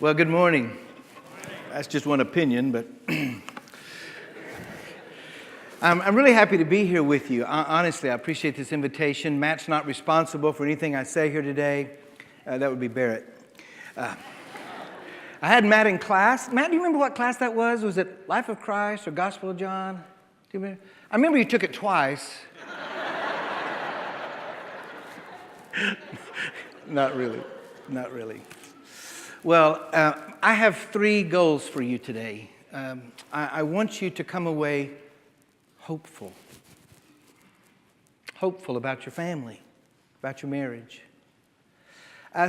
Well, good morning. That's just one opinion, but I'm really happy to be here with you. Honestly, I appreciate this invitation. Matt's not responsible for anything I say here today. That would be Barrett. I had Matt in class. Matt, do you remember what class that was? Was it Life of Christ or Gospel of John? Do you remember? I remember you took it twice. Not really. Not really. Well, I have 3 goals for you today. I want you to come away hopeful. Hopeful about your family, about your marriage.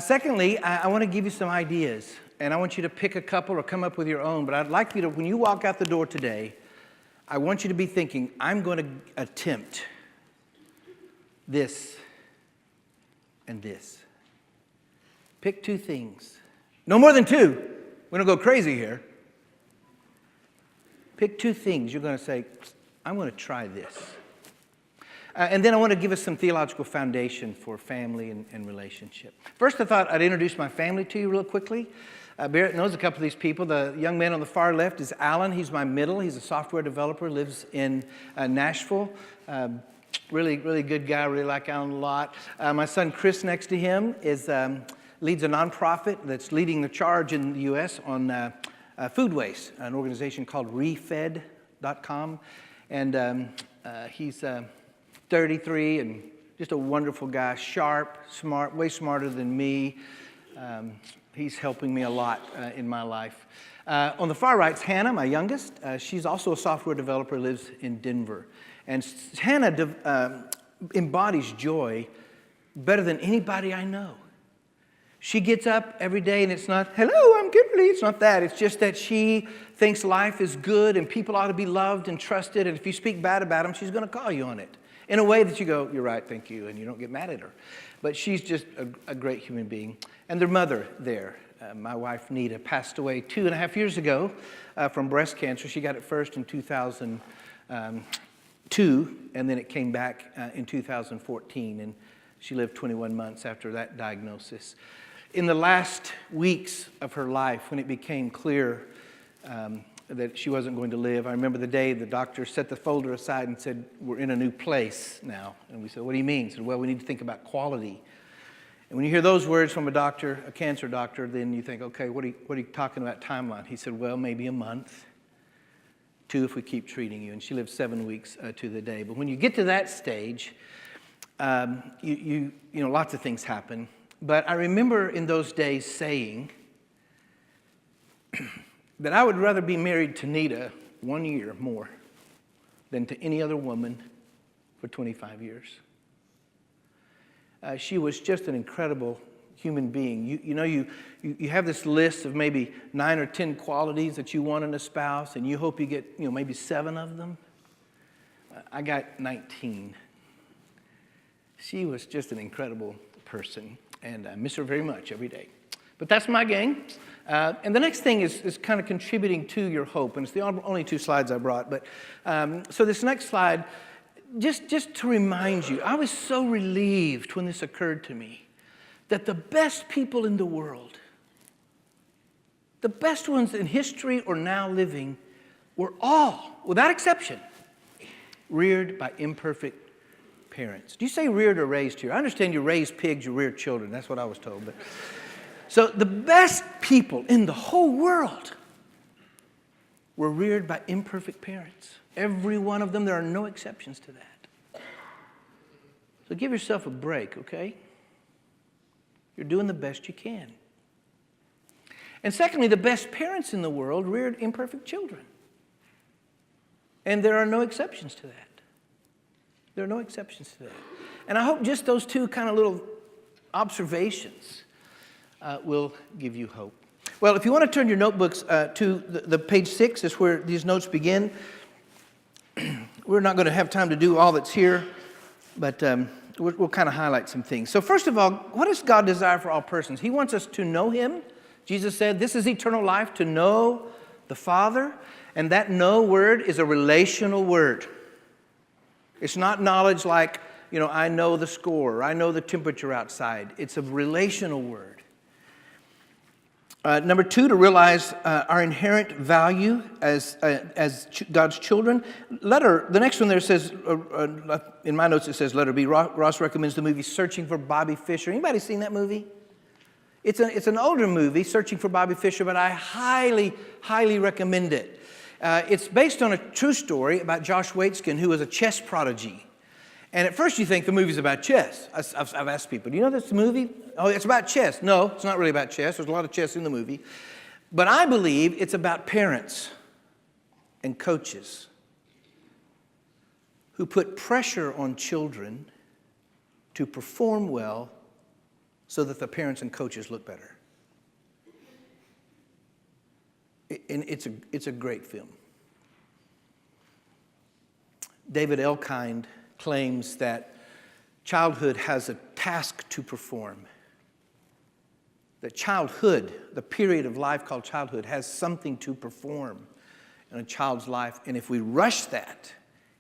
Secondly, I want to give you some ideas, and I want you to pick a couple or come up with your own. But I'd like you to, when you walk out the door today, I want you to be thinking, I'm going to attempt this and this. Pick 2 things. No more than 2. We don't go crazy here. Pick 2 things. You're going to say, I'm going to try this. And then I want to give us some theological foundation for family and relationship. First, I thought I'd introduce my family to you real quickly. Barrett knows a couple of these people. The young man on the far left is Alan. He's my middle. He's a software developer, lives in Nashville. Really, really good guy. I really like Alan a lot. My son Chris next to him leads a nonprofit that's leading the charge in the U.S. on food waste, an organization called refed.com. And he's 33 and just a wonderful guy, sharp, smart, way smarter than me. He's helping me a lot in my life. On the far right's Hannah, my youngest. She's also a software developer, lives in Denver. And Hannah embodies joy better than anybody I know. She gets up every day and it's not, hello, I'm Kimberly. It's not that. It's just that she thinks life is good and people ought to be loved and trusted. And if you speak bad about them, she's going to call you on it in a way that you go, you're right, thank you, and you don't get mad at her. But she's just a great human being. And their mother there, my wife Nita, passed away 2.5 years ago from breast cancer. She got it first in 2002, and then it came back in 2014. And she lived 21 months after that diagnosis. In the last weeks of her life, when it became clear that she wasn't going to live, I remember the day the doctor set the folder aside and said, we're in a new place now. And we said, what do you mean? He said, well, we need to think about quality. And when you hear those words from a doctor, a cancer doctor, then you think, okay, what are you talking about timeline? He said, well, maybe a month, 2 if we keep treating you. And she lived 7 weeks to the day. But when you get to that stage, you know, lots of things happen. But I remember in those days saying that I would rather be married to Nita 1 year more than to any other woman for 25 years. She was just an incredible human being. You have this list of maybe 9 or 10 qualities that you want in a spouse, and you hope you get maybe 7 of them. I got 19. She was just an incredible person, and I miss her very much every day. But that's my gang. And the next thing is kind of contributing to your hope, and it's the only 2 slides I brought. But so this next slide, just to remind you, I was so relieved when this occurred to me that the best people in the world, the best ones in history or now living, were all, without exception, reared by imperfect parents. Do you say reared or raised here? I understand you raise pigs, you rear children. That's what I was told. But so the best people in the whole world were reared by imperfect parents. Every one of them. There are no exceptions to that. So give yourself a break, okay? You're doing the best you can. And secondly, the best parents in the world reared imperfect children. And there are no exceptions to that. There are no exceptions to that. And I hope just those 2 kind of little observations will give you hope. Well, if you want to turn your notebooks to the page 6, is where these notes begin. We're not going to have time to do all that's here, but we'll kind of highlight some things. So first of all, what does God desire for all persons? He wants us to know Him. Jesus said, this is eternal life, to know the Father. And that know word is a relational word. It's not knowledge like, I know the score, or I know the temperature outside. It's a relational word. Number two, to realize our inherent value as God's children. The next one there says, in my notes it says letter B. Ross recommends the movie Searching for Bobby Fischer. Anybody seen that movie? It's an older movie, Searching for Bobby Fischer, but I highly, highly recommend it. It's based on a true story about Josh Waitzkin, who was a chess prodigy. And at first you think the movie's about chess. I've asked people, do you know this movie? Oh, it's about chess. No, it's not really about chess. There's a lot of chess in the movie. But I believe it's about parents and coaches who put pressure on children to perform well so that the parents and coaches look better. And it's a great film. David Elkind claims that childhood has a task to perform. That childhood, the period of life called childhood, has something to perform in a child's life. And if we rush that,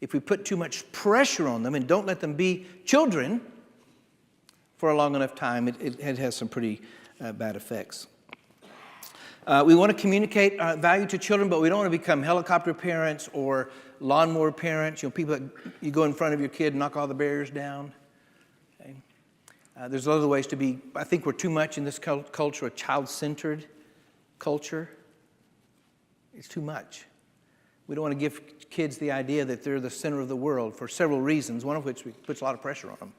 if we put too much pressure on them and don't let them be children for a long enough time, it has some pretty bad effects. We want to communicate value to children, but we don't want to become helicopter parents or lawnmower parents. People that you go in front of your kid and knock all the barriers down. Okay? There's other ways to be. I think we're too much in this culture, a child-centered culture. It's too much. We don't want to give kids the idea that they're the center of the world for several reasons, one of which puts a lot of pressure on them.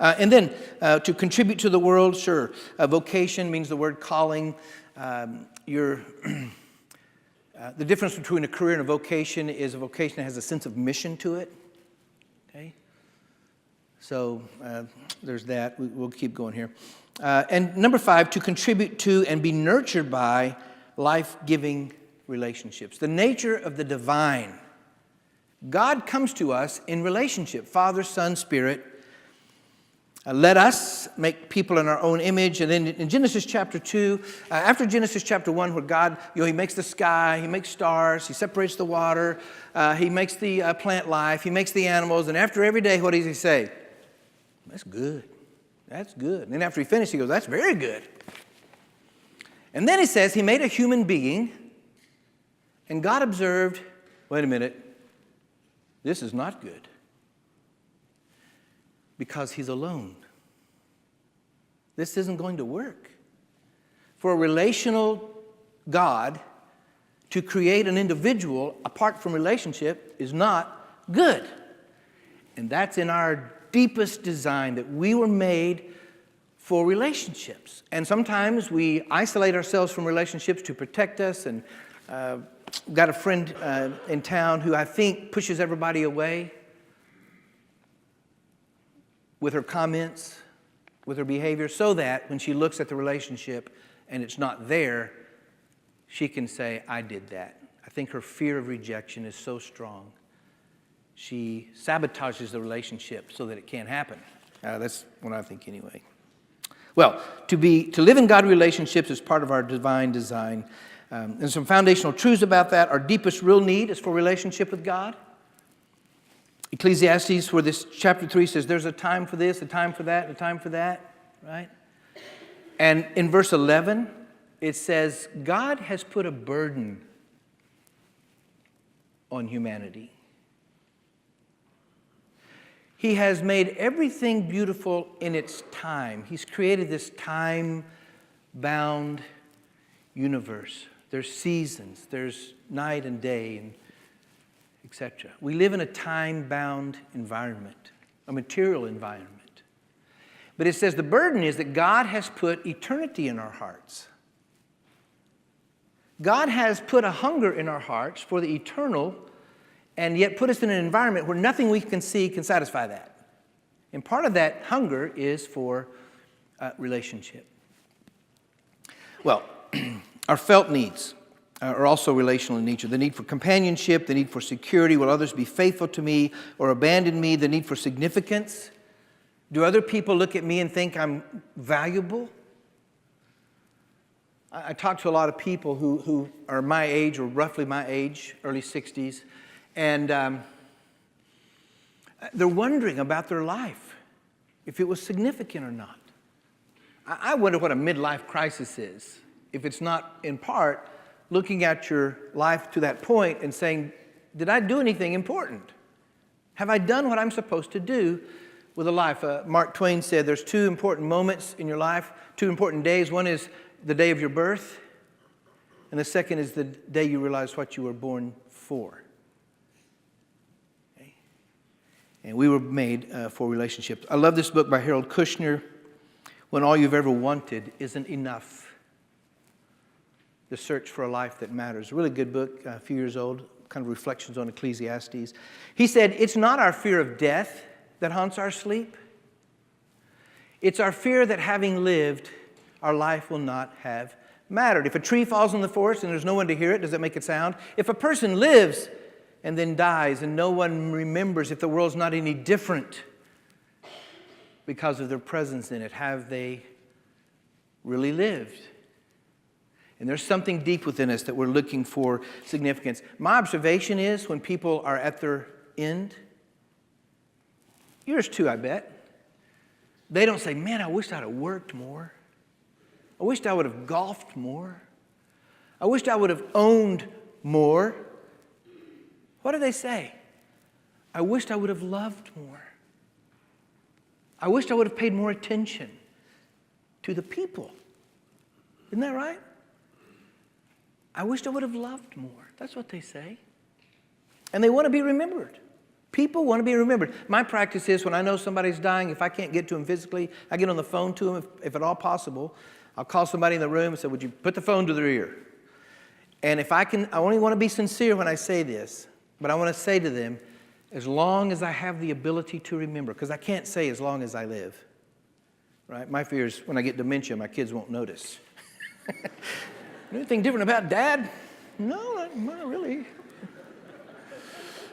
And then to contribute to the world, sure. Vocation means the word calling. The difference between a career and a vocation is a vocation that has a sense of mission to it. Okay? So there's that. We'll keep going here. And number 5, to contribute to and be nurtured by life-giving relationships. The nature of the divine. God comes to us in relationship. Father, Son, Spirit. Let us make people in our own image. And then in Genesis chapter 2, after Genesis chapter 1, where God, he makes the sky, he makes stars, he separates the water, he makes the plant life, he makes the animals. And after every day, what does he say? That's good. That's good. And then after he finishes, he goes, that's very good. And then he says he made a human being, and God observed, wait a minute, this is not good. Because he's alone. This isn't going to work. For a relational God to create an individual apart from relationship is not good. And that's in our deepest design, that we were made for relationships. And sometimes we isolate ourselves from relationships to protect us. And got a friend in town who I think pushes everybody away with her comments, with her behavior, so that when she looks at the relationship and it's not there, she can say, I did that. I think her fear of rejection is so strong. She sabotages the relationship so that it can't happen. That's what I think anyway. Well, to live in God relationships is part of our divine design. And some foundational truths about that. Our deepest real need is for relationship with God. Ecclesiastes, where this chapter 3 says there's a time for this, a time for that, a time for that, right? And in verse 11, it says, God has put a burden on humanity. He has made everything beautiful in its time. He's created this time-bound universe. There's seasons, there's night and day, and etc. We live in a time-bound environment, a material environment. But it says the burden is that God has put eternity in our hearts. God has put a hunger in our hearts for the eternal, and yet put us in an environment where nothing we can see can satisfy that. And part of that hunger is for relationship. Well, our felt needs are also relational in nature. The need for companionship, the need for security. Will others be faithful to me or abandon me? The need for significance. Do other people look at me and think I'm valuable? I talk to a lot of people who are my age or roughly my age, early 60s, and they're wondering about their life, if it was significant or not. I wonder what a midlife crisis is. if it's not in part, looking at your life to that point and saying, did I do anything important? Have I done what I'm supposed to do with a life? Mark Twain said there's two important moments in your life, two important days. One is the day of your birth, and the second is the day you realize what you were born for. Okay? And we were made for relationships. I love this book by Harold Kushner, When All You've Ever Wanted Isn't Enough. The Search for a Life That Matters. A really good book, a few years old, kind of reflections on Ecclesiastes. He said, it's not our fear of death that haunts our sleep. It's our fear that having lived, our life will not have mattered. If a tree falls in the forest and there's no one to hear it, does it make a sound? If a person lives and then dies and no one remembers, if the world's not any different because of their presence in it, have they really lived? And there's something deep within us that we're looking for significance. My observation is when people are at their end, yours too, I bet, they don't say, man, I wish I'd have worked more. I wished I would have golfed more. I wished I would have owned more. What do they say? I wished I would have loved more. I wished I would have paid more attention to the people. Isn't that right? I wished I would have loved more. That's what they say. And they want to be remembered. People want to be remembered. My practice is when I know somebody's dying, if I can't get to them physically, I get on the phone to them, if at all possible. I'll call somebody in the room and say, would you put the phone to their ear? And if I can, I only want to be sincere when I say this, but I want to say to them, as long as I have the ability to remember, because I can't say as long as I live. Right? My fear is when I get dementia, my kids won't notice. Anything different about Dad? No, not really.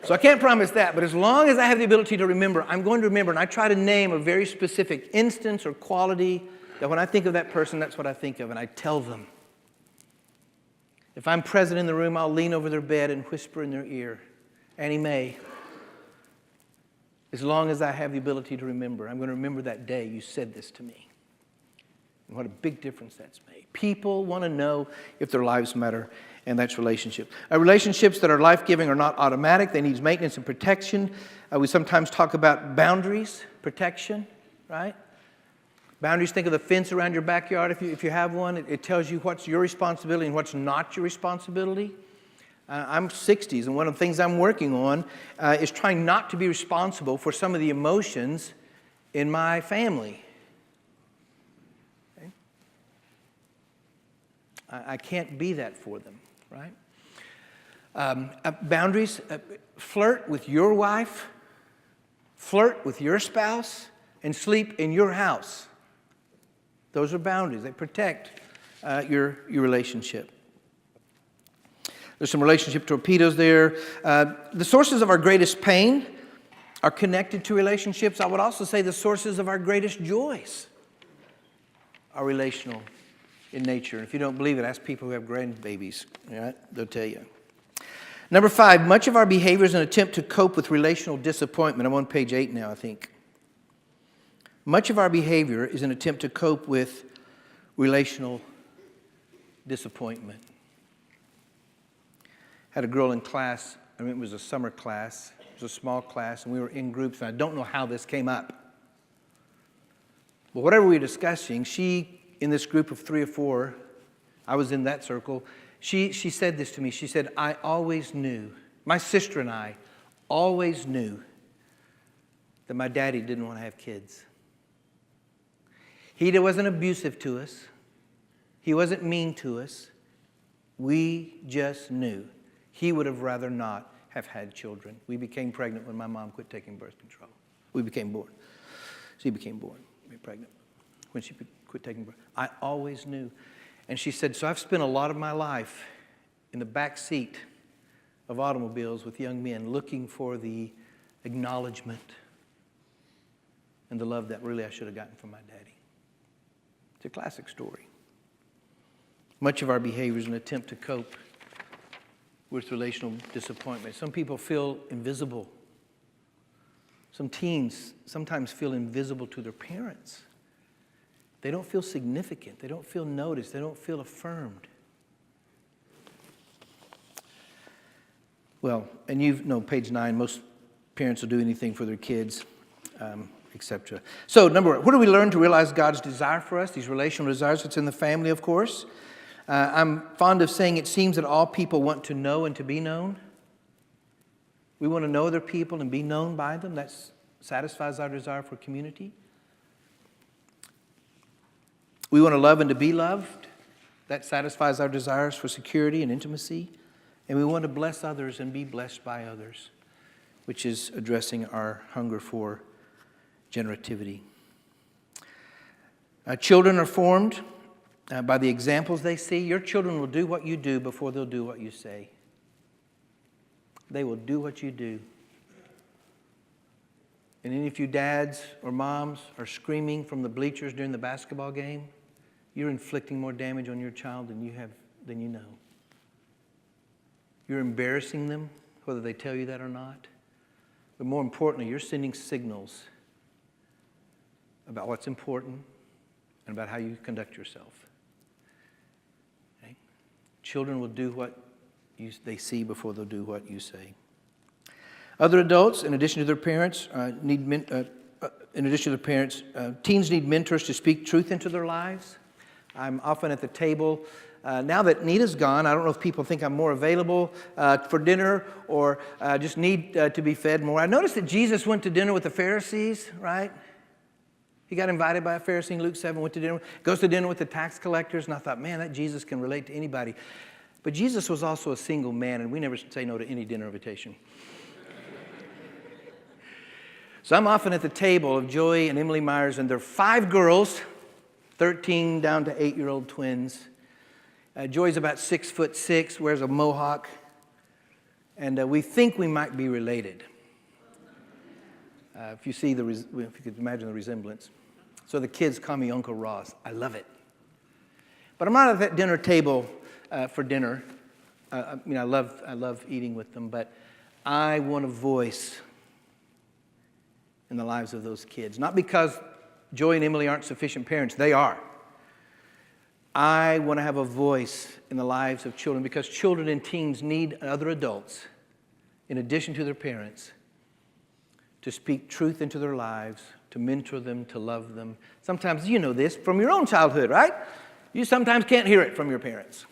So I can't promise that, but as long as I have the ability to remember, I'm going to remember, and I try to name a very specific instance or quality that when I think of that person, that's what I think of, and I tell them. If I'm present in the room, I'll lean over their bed and whisper in their ear, Annie Mae, as long as I have the ability to remember, I'm going to remember that day you said this to me. And what a big difference that's made. People want to know if their lives matter, and that's relationship. Relationships that are life-giving are not automatic. They need maintenance and protection. We sometimes talk about boundaries, protection, right? Boundaries, think of the fence around your backyard if you have one. It tells you what's your responsibility and what's not your responsibility. I'm 60s, and one of the things I'm working on is trying not to be responsible for some of the emotions in my family. I can't be that for them, right? Boundaries, flirt with your wife, flirt with your spouse, and sleep in your house. Those are boundaries. They protect your relationship. There's some relationship torpedoes there. The sources of our greatest pain are connected to relationships. I would also say the sources of our greatest joys are relational in nature. And if you don't believe it, ask people who have grandbabies. Right? They'll tell you. Number 5, much of our behavior is an attempt to cope with relational disappointment. I'm on page 8 now, I think. Much of our behavior is an attempt to cope with relational disappointment. Had a girl in class, I mean, it was a summer class, it was a small class, and we were in groups, and I don't know how this came up. But whatever we were discussing, she, in this group of 3 or 4, I was in that circle, she said this to me. She said, I always knew, my sister and I always knew that my daddy didn't want to have kids. He wasn't abusive to us. He wasn't mean to us. We just knew he would have rather not have had children. We became pregnant when my mom quit taking birth control. We became born. She became born, pregnant, when she quit taking birth. I always knew. And she said, so I've spent a lot of my life in the back seat of automobiles with young men looking for the acknowledgement and the love that really I should have gotten from my daddy. It's a classic story. Much of our behavior is an attempt to cope with relational disappointment. Some people feel invisible. Some teens sometimes feel invisible to their parents. They don't feel significant. They don't feel noticed. They don't feel affirmed. Well, and you know, page 9, most parents will do anything for their kids, etc. So, number one, what do we learn to realize God's desire for us? These relational desires. It's in the family, of course. I'm fond of saying it seems that all people want to know and to be known. We want to know other people and be known by them. That satisfies our desire for community. We want to love and to be loved. That satisfies our desires for security and intimacy. And we want to bless others and be blessed by others, which is addressing our hunger for generativity. Children are formed by the examples they see. Your children will do what you do before they'll do what you say. They will do what you do. And any of you dads or moms are screaming from the bleachers during the basketball game, you're inflicting more damage on your child than you know. You're embarrassing them, whether they tell you that or not. But more importantly, you're sending signals about what's important and about how you conduct yourself. Okay? Children will do what they see before they'll do what you say. Other adults, in addition to their parents, teens need mentors to speak truth into their lives. I'm often at the table. Now that Nita's gone, I don't know if people think I'm more available for dinner or just need to be fed more. I noticed that Jesus went to dinner with the Pharisees, right? He got invited by a Pharisee in Luke 7, went to dinner, goes to dinner with the tax collectors, and I thought, man, that Jesus can relate to anybody. But Jesus was also a single man, and we never say no to any dinner invitation. So I'm often at the table of Joy and Emily Myers, and there are 5 girls, 13 down to 8-year-old twins. Joy's about 6'6", wears a mohawk, and we think we might be related. If you could imagine the resemblance. So the kids call me Uncle Ross. I love it. But I'm not at that dinner table for dinner. I love eating with them, but I want a voice in the lives of those kids. Not because Joy and Emily aren't sufficient parents. They are. I want to have a voice in the lives of children because children and teens need other adults, in addition to their parents, to speak truth into their lives, to mentor them, to love them. Sometimes you know this from your own childhood, right? You sometimes can't hear it from your parents.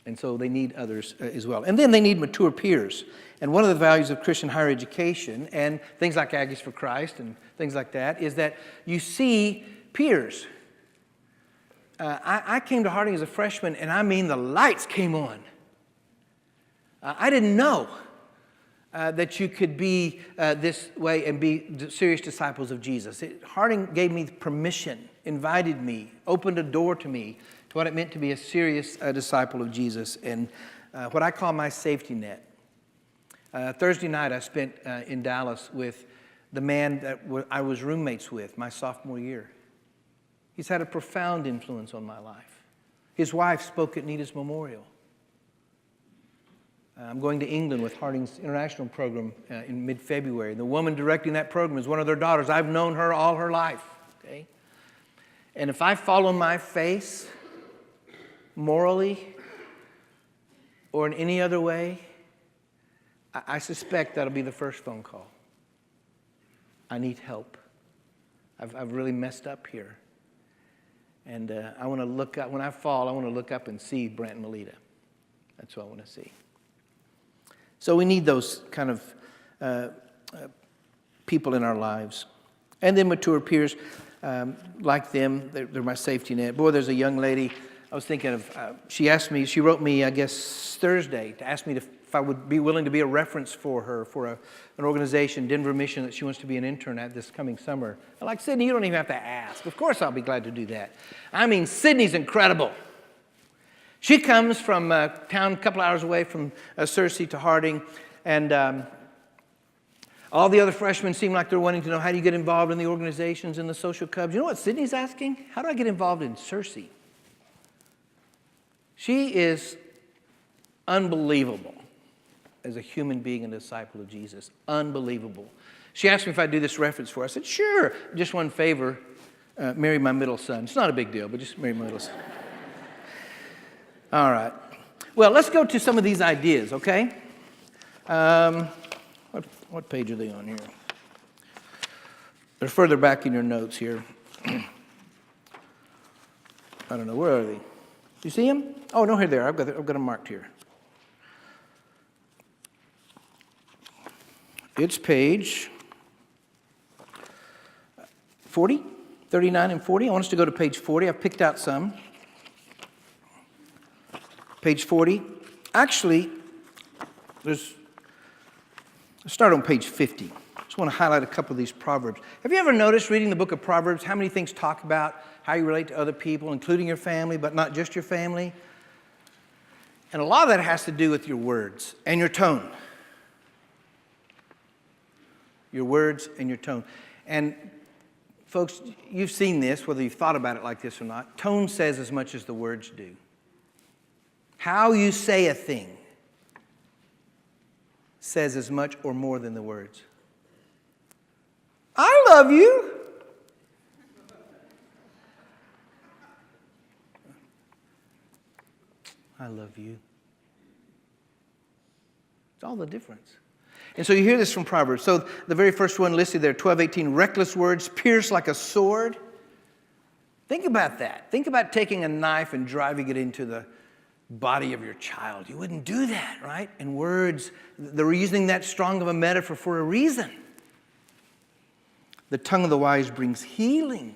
And so they need others as well. And then they need mature peers. And one of the values of Christian higher education and things like Aggies for Christ and things like that is that you see peers. I came to Harding as a freshman, and I mean the lights came on. I didn't know that you could be this way and be serious disciples of Jesus. Harding gave me permission, invited me, opened a door to me to what it meant to be a serious disciple of Jesus and what I call my safety net. Thursday night I spent in Dallas with the man that I was roommates with my sophomore year. He's had a profound influence on my life. His wife spoke at Nita's memorial. I'm going to England with Harding's international program in mid-February. The woman directing that program is one of their daughters. I've known her all her life. Okay? And if I fall on my face morally or in any other way, I suspect that'll be the first phone call. I need help. I've really messed up here. And I want to look up, when I fall, I want to look up and see Brent and Melita. That's what I want to see. So we need those kind of people in our lives. And then mature peers like them, they're my safety net. Boy, there's a young lady, I was thinking of, she wrote me, I guess, Thursday to ask me if I would be willing to be a reference for her for an organization, Denver Mission, that she wants to be an intern at this coming summer. I'm like, Sydney, you don't even have to ask. Of course I'll be glad to do that. I mean, Sydney's incredible. She comes from a town a couple hours away from Searcy to Harding, and all the other freshmen seem like they're wanting to know, how do you get involved in the organizations and the social clubs? You know what Sydney's asking? How do I get involved in Searcy? She is unbelievable as a human being and a disciple of Jesus. Unbelievable. She asked me if I'd do this reference for her. I said, sure. Just one favor. Marry my middle son. It's not a big deal, but just marry my middle son. All right. Well, let's go to some of these ideas, okay? What page are they on here? They're further back in your notes here. I don't know. Where are they? You see them? Oh, no, here they are. I've got them marked here. It's page 40, 39 and 40. I want us to go to page 40. I've picked out some. Page 40. Actually, let's start on page 50. I just want to highlight a couple of these Proverbs. Have you ever noticed reading the book of Proverbs how many things talk about how you relate to other people, including your family, but not just your family? And a lot of that has to do with your words and your tone. Your words and your tone. And folks, you've seen this, whether you've thought about it like this or not. Tone says as much as the words do. How you say a thing says as much or more than the words. I love you. I love you. It's all the difference. And so you hear this from Proverbs. So the very first one listed there, 12:18, reckless words pierce like a sword. Think about that. Think about taking a knife and driving it into the body of your child. You wouldn't do that, right? And words, they're using that strong of a metaphor for a reason. The tongue of the wise brings healing.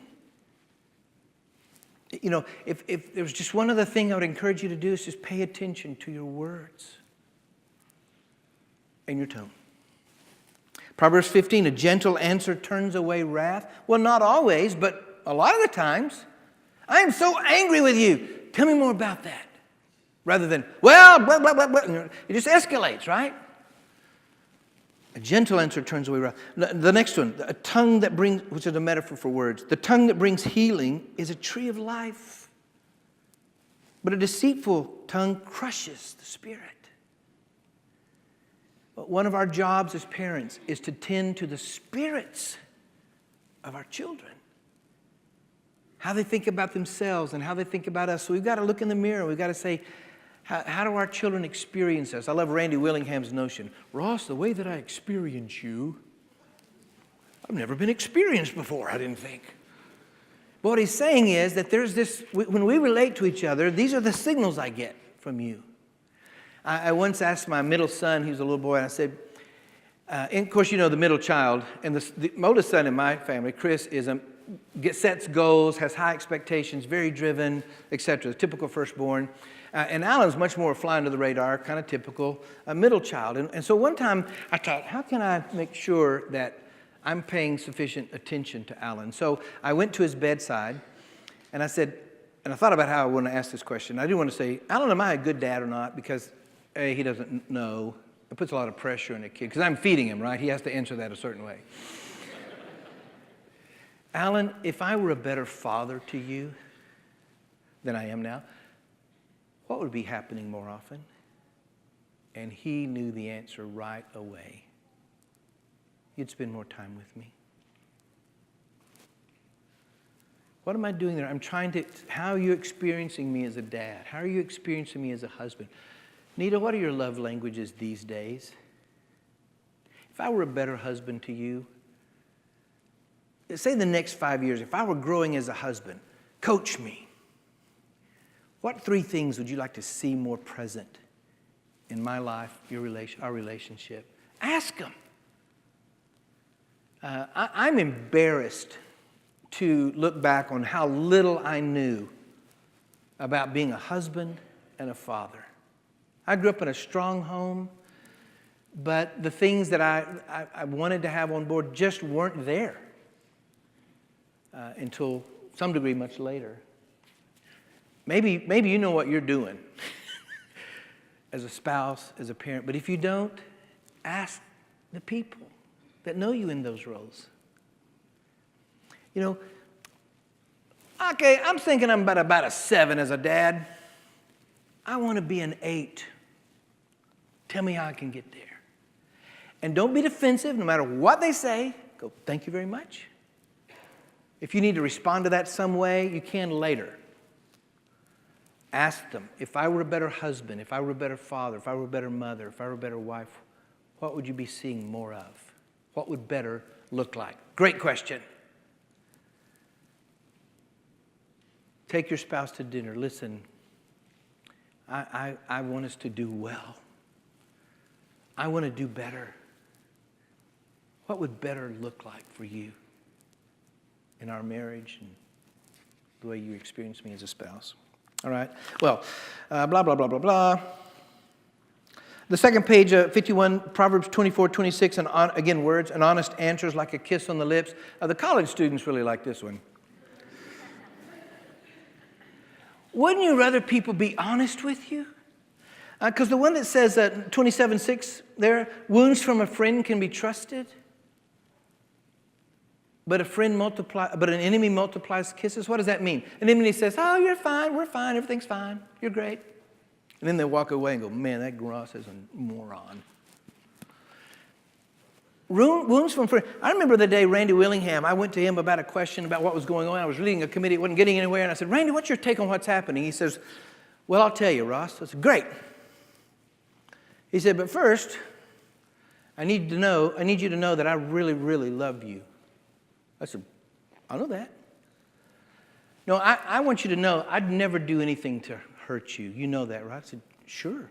You know, if there was just one other thing I would encourage you to do is just pay attention to your words and your tone. Proverbs 15, a gentle answer turns away wrath. Well, not always, but a lot of the times. I am so angry with you. Tell me more about that. Rather than, well, blah, blah, blah, blah. It just escalates, right? A gentle answer turns away wrath. The next one, a tongue that brings, which is a metaphor for words, the tongue that brings healing is a tree of life. But a deceitful tongue crushes the spirit. But one of our jobs as parents is to tend to the spirits of our children. How they think about themselves and how they think about us. So we've got to look in the mirror. We've got to say, how do our children experience us? I love Randy Willingham's notion. Ross, the way that I experience you, I've never been experienced before, I didn't think. But what he's saying is that there's this, when we relate to each other, these are the signals I get from you. I once asked my middle son, he was a little boy, and I said, and of course, you know, the middle child, and the oldest son in my family, Chris, sets goals, has high expectations, very driven, etc. Typical firstborn. And Alan's much more fly under the radar, kind of typical middle child. And so one time I thought, how can I make sure that I'm paying sufficient attention to Alan? So I went to his bedside, and I said, and I thought about how I want to ask this question. I didn't want to say, Alan, am I a good dad or not? Because he doesn't know. It puts a lot of pressure on a kid, because I'm feeding him, right? He has to answer that a certain way. Alan, if I were a better father to you than I am now, what would be happening more often? And he knew the answer right away. You'd spend more time with me. What am I doing there? How are you experiencing me as a dad? How are you experiencing me as a husband? Nita, what are your love languages these days? If I were a better husband to you, say the next 5 years, if I were growing as a husband, coach me. What 3 things would you like to see more present in my life, our relationship? Ask them. I'm embarrassed to look back on how little I knew about being a husband and a father. I grew up in a strong home, but the things that I wanted to have on board just weren't there until some degree much later. Maybe you know what you're doing as a spouse, as a parent, but if you don't, ask the people that know you in those roles. You know, okay, I'm thinking I'm about a 7 as a dad. I want to be an 8. Tell me how I can get there. And don't be defensive, no matter what they say. Go, thank you very much. If you need to respond to that some way, you can later. Ask them, if I were a better husband, if I were a better father, if I were a better mother, if I were a better wife, what would you be seeing more of? What would better look like? Great question. Take your spouse to dinner. Listen, I want us to do well. I want to do better. What would better look like for you in our marriage and the way you experience me as a spouse? All right. Well, blah, blah, blah, blah, blah. The second page, 51, Proverbs 24:26, and again, words, an honest answer is like a kiss on the lips. The college students really like this one. Wouldn't you rather people be honest with you? Because the one that says 27:6 there, wounds from a friend can be trusted, but an enemy multiplies kisses. What does that mean? An enemy says, "Oh, you're fine, we're fine, everything's fine, you're great," and then they walk away and go, "Man, that Ross is a moron." Wounds from friends. I remember the day Randy Willingham, I went to him about a question about what was going on. I was leading a committee, it wasn't getting anywhere, and I said, "Randy, what's your take on what's happening?" He says, "Well, I'll tell you, Ross." I said, "Great." He said, "But first, I need you to know that I really, really love you." I said, "I know that." "No, I want you to know I'd never do anything to hurt you. You know that, right?" I said, "Sure."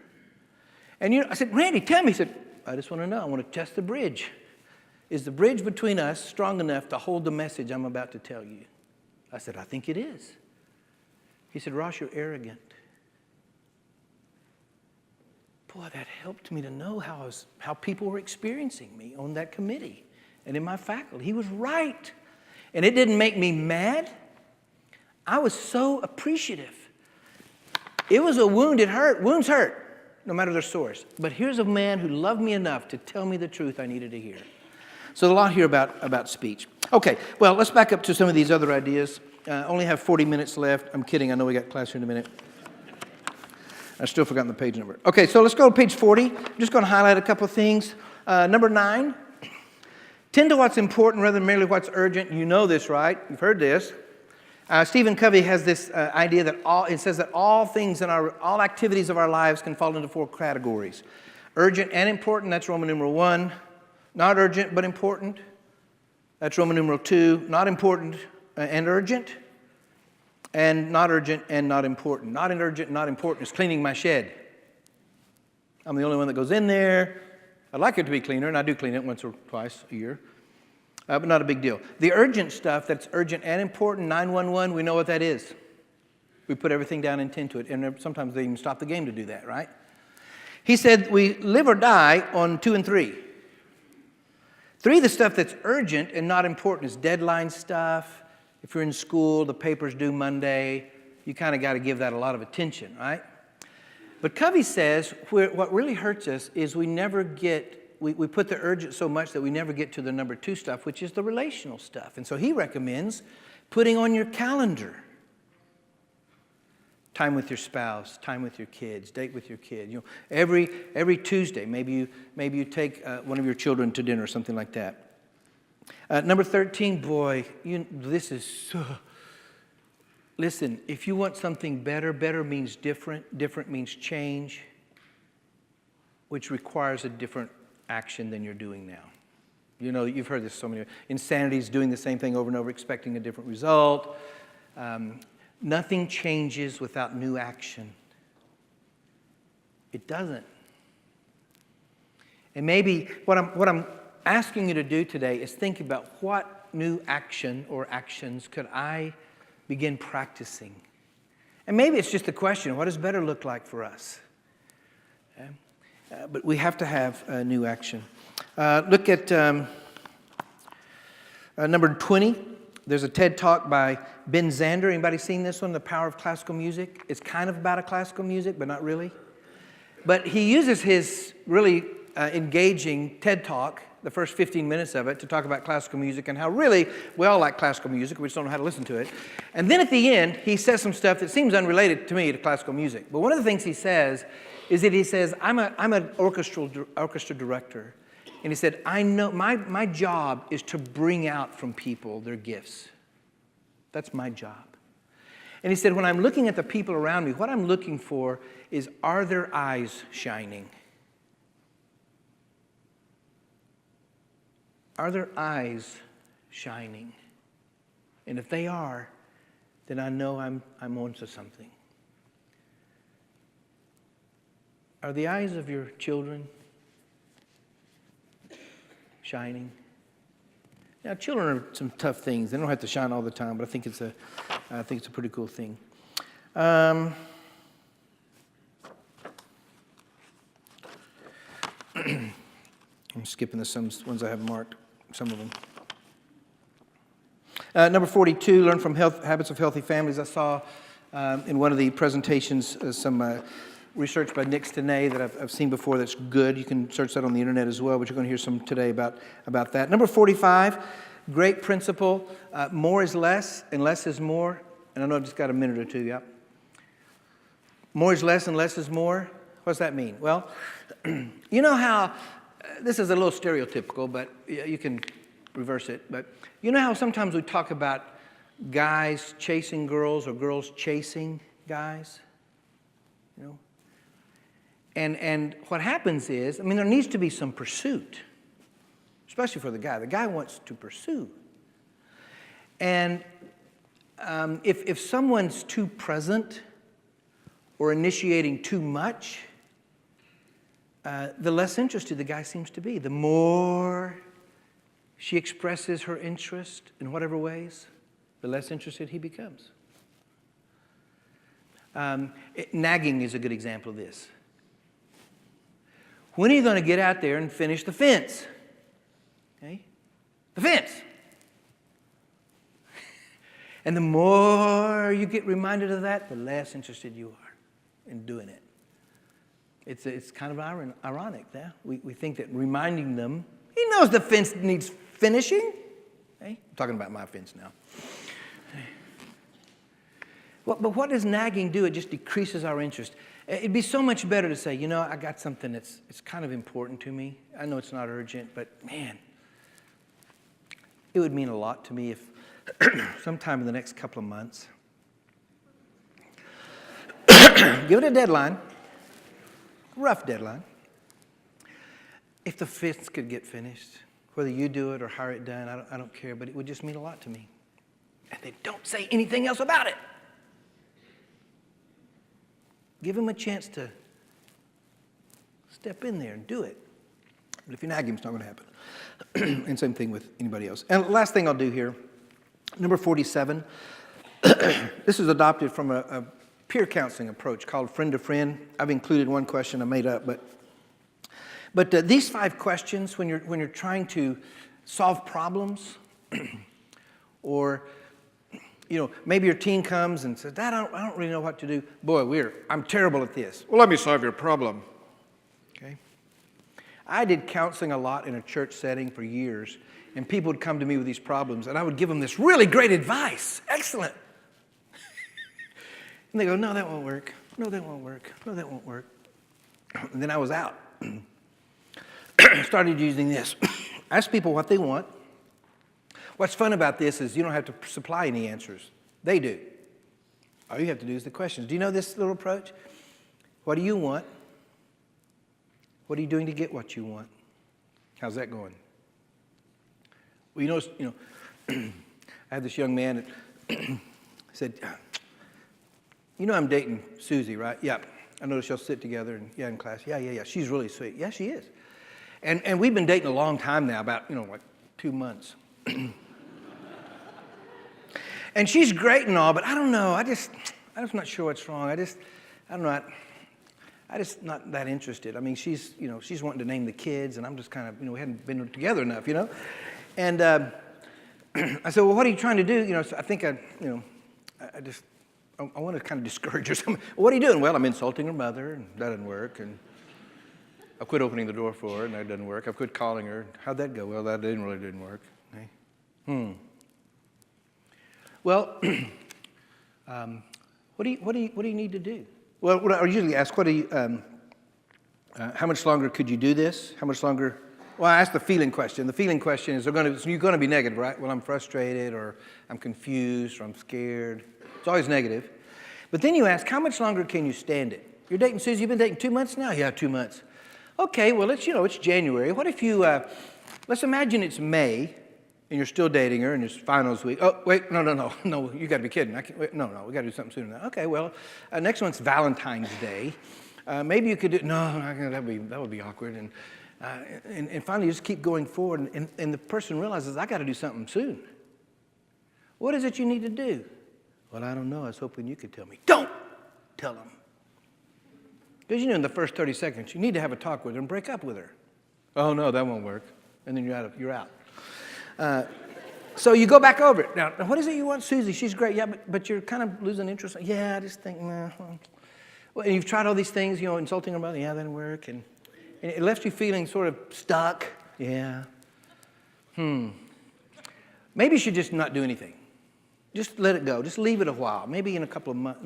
And I said, "Randy, tell me." He said, "I just want to know. I want to test the bridge. Is the bridge between us strong enough to hold the message I'm about to tell you?" I said, "I think it is." He said, "Ross, you're arrogant." Boy, that helped me to know how people were experiencing me on that committee and in my faculty. He was right. And it didn't make me mad. I was so appreciative. It was a wound. It hurt. Wounds hurt, no matter their source. But here's a man who loved me enough to tell me the truth I needed to hear. So a lot here about speech. Okay, well, let's back up to some of these other ideas. Only have 40 minutes left. I'm kidding. I know we got class here in a minute. I've still forgotten the page number. Okay, so let's go to page 40. I'm just going to highlight a couple of things. Number 9, tend to what's important rather than merely what's urgent. You know this, right? You've heard this. Stephen Covey has this idea that it says that all activities of our lives can fall into 4 categories. Urgent and important, that's Roman numeral 1. Not urgent but important, that's Roman numeral 2. Not important and urgent. And not urgent and not important. Not urgent and not important is cleaning my shed. I'm the only one that goes in there. I'd like it to be cleaner, and I do clean it once or twice a year. But not a big deal. The urgent stuff that's urgent and important, 911, we know what that is. We put everything down and tend to it. And sometimes they even stop the game to do that, right? He said we live or die on 2 and 3. 3, the stuff that's urgent and not important is deadline stuff. If you're in school, the paper's due Monday, you kind of got to give that a lot of attention, right? But Covey says what really hurts us is we put the urgent so much that we never get to the number 2 stuff, which is the relational stuff. And so he recommends putting on your calendar time with your spouse, time with your kids, date with your kid. You know, every Tuesday, maybe you take one of your children to dinner or something like that. Number 13, boy, this is so... Listen, if you want something better, better means different, different means change, which requires a different action than you're doing now. You know, you've heard this so many. Insanity is doing the same thing over and over, expecting a different result. Nothing changes without new action. It doesn't. And maybe what I'm asking you to do today is think about what new action or actions could I begin practicing. And maybe it's just a question, what does better look like for us? Okay? But we have to have new action. Look at number 20. There's a TED Talk by Ben Zander. Anybody seen this one, The Power of Classical Music? It's kind of about a classical music, but not really. But he uses his really engaging TED Talk, the first 15 minutes of it, to talk about classical music and how really we all like classical music. We just don't know how to listen to it. And then at the end, he says some stuff that seems unrelated to me to classical music. But one of the things he says is that he says, I'm an orchestra director. And he said, I know my job is to bring out from people their gifts. That's my job. And he said, when I'm looking at the people around me, what I'm looking for is, are their eyes shining? Are their eyes shining? And if they are, then I know I'm onto something. Are the eyes of your children shining? Now, children are some tough things. They don't have to shine all the time, but I think it's a pretty cool thing. I'm skipping some ones I have marked, some of them. Number 42, learn from habits of healthy families. I saw in one of the presentations some research by Nick Stenay that I've seen before that's good. You can search that on the internet as well, but you're going to hear some today about that. Number 45, great principle, more is less and less is more. And I know I've just got a minute or two, yeah. More is less and less is more. What does that mean? Well, you know how, this is a little stereotypical, but you can reverse it. But you know how sometimes we talk about guys chasing girls or girls chasing guys? You know? And what happens is, I mean, there needs to be some pursuit, especially for the guy. The guy wants to pursue. And if someone's too present or initiating too much, the less interested the guy seems to be. The more she expresses her interest in whatever ways, the less interested he becomes. Nagging is a good example of this. When are you going to get out there and finish the fence? Okay? The fence. And the more you get reminded of that, the less interested you are in doing it. It's kind of ironic. Yeah? We think that reminding them, he knows the fence needs finishing. Okay? I'm talking about my fence now. Okay. Well, but what does nagging do? It just decreases our interest. It'd be so much better to say, you know, I got something it's kind of important to me. I know it's not urgent, but man, it would mean a lot to me if sometime in the next couple of months, give it a deadline, rough deadline. If the fence could get finished, whether you do it or hire it done, I don't care, but it would just mean a lot to me. And they don't say anything else about it. Give him a chance to step in there and do it. But if you nag him, it's not going to happen. And same thing with anybody else. And last thing I'll do here, number 47. This is adopted from a peer counseling approach called friend to friend. I've included one question I made up, but these 5 questions, when you're trying to solve problems, or you know, maybe your teen comes and says, Dad, I don't really know what to do. Boy, I'm terrible at this. Well, let me solve your problem. Okay. I did counseling a lot in a church setting for years, and people would come to me with these problems, and I would give them this really great advice. Excellent. And they go, no, that won't work. No, that won't work. No, that won't work. And then I was out. Started using this. Ask people what they want. What's fun about this is you don't have to supply any answers. They do. All you have to do is the questions. Do you know this little approach? What do you want? What are you doing to get what you want? How's that going? Well, you know, I had this young man that said, you know I'm dating Susie, right? Yep. I noticed y'all sit together and in class. Yeah. She's really sweet. Yeah, she is. And we've been dating a long time now, about, like 2 months. And she's great and all, but I don't know. I'm just not sure what's wrong. I don't know. I just not that interested. I mean, she's wanting to name the kids, and I'm just kind of, we hadn't been together enough, And I said, well, what are you trying to do? So I think I want to kind of discourage her. Well, what are you doing? Well, I'm insulting her mother, and that doesn't work. And I quit opening the door for her, and that doesn't work. I quit calling her. How'd that go? Well, that didn't work. Okay. Well, what do you need to do? Well, what I usually ask, how much longer could you do this? How much longer Well, I asked the feeling question. The feeling question is, you're going to be negative, right? Well, I'm frustrated, or I'm confused, or I'm scared. It's always negative. But then you ask, how much longer can you stand it? You're dating Susie, you've been dating 2 months now? Yeah, 2 months. Okay, well, it's January. What if you, let's imagine it's May, and you're still dating her, and it's finals week. Oh, wait, no, you got to be kidding. No, we got to do something sooner than that. Okay, well, next month's Valentine's Day. Maybe you could do, no, that would be awkward. And finally, you just keep going forward, and the person realizes, I got to do something soon. What is it you need to do? Well, I don't know. I was hoping you could tell me. Don't tell them. Because in the first 30 seconds, you need to have a talk with her and break up with her. Oh, no, that won't work. And then you're out. So you go back over it. Now, what is it you want? Susie, she's great. Yeah, but you're kind of losing interest. Yeah, I just think, nah. Well, and you've tried all these things, insulting her mother. Yeah, that didn't work. And it left you feeling sort of stuck. Yeah. Maybe you should just not do anything. Just let it go. Just leave it a while. Maybe in a couple of months.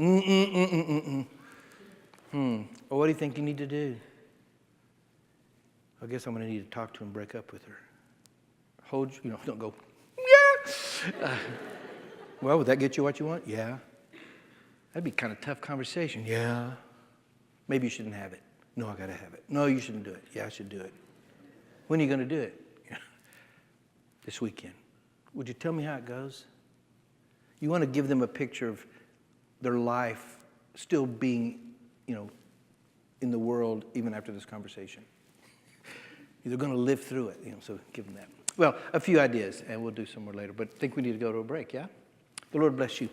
Well, what do you think you need to do? I guess I'm going to need to talk to her and break up with her. Don't go, yeah. Well, would that get you what you want? Yeah. That'd be kind of tough conversation. Yeah. Maybe you shouldn't have it. No, I got to have it. No, you shouldn't do it. Yeah, I should do it. When are you going to do it? This weekend. Would you tell me how it goes? You want to give them a picture of their life still being, in the world even after this conversation. They're going to live through it, so give them that. Well, a few ideas, and we'll do some more later, but I think we need to go to a break, yeah? The Lord bless you.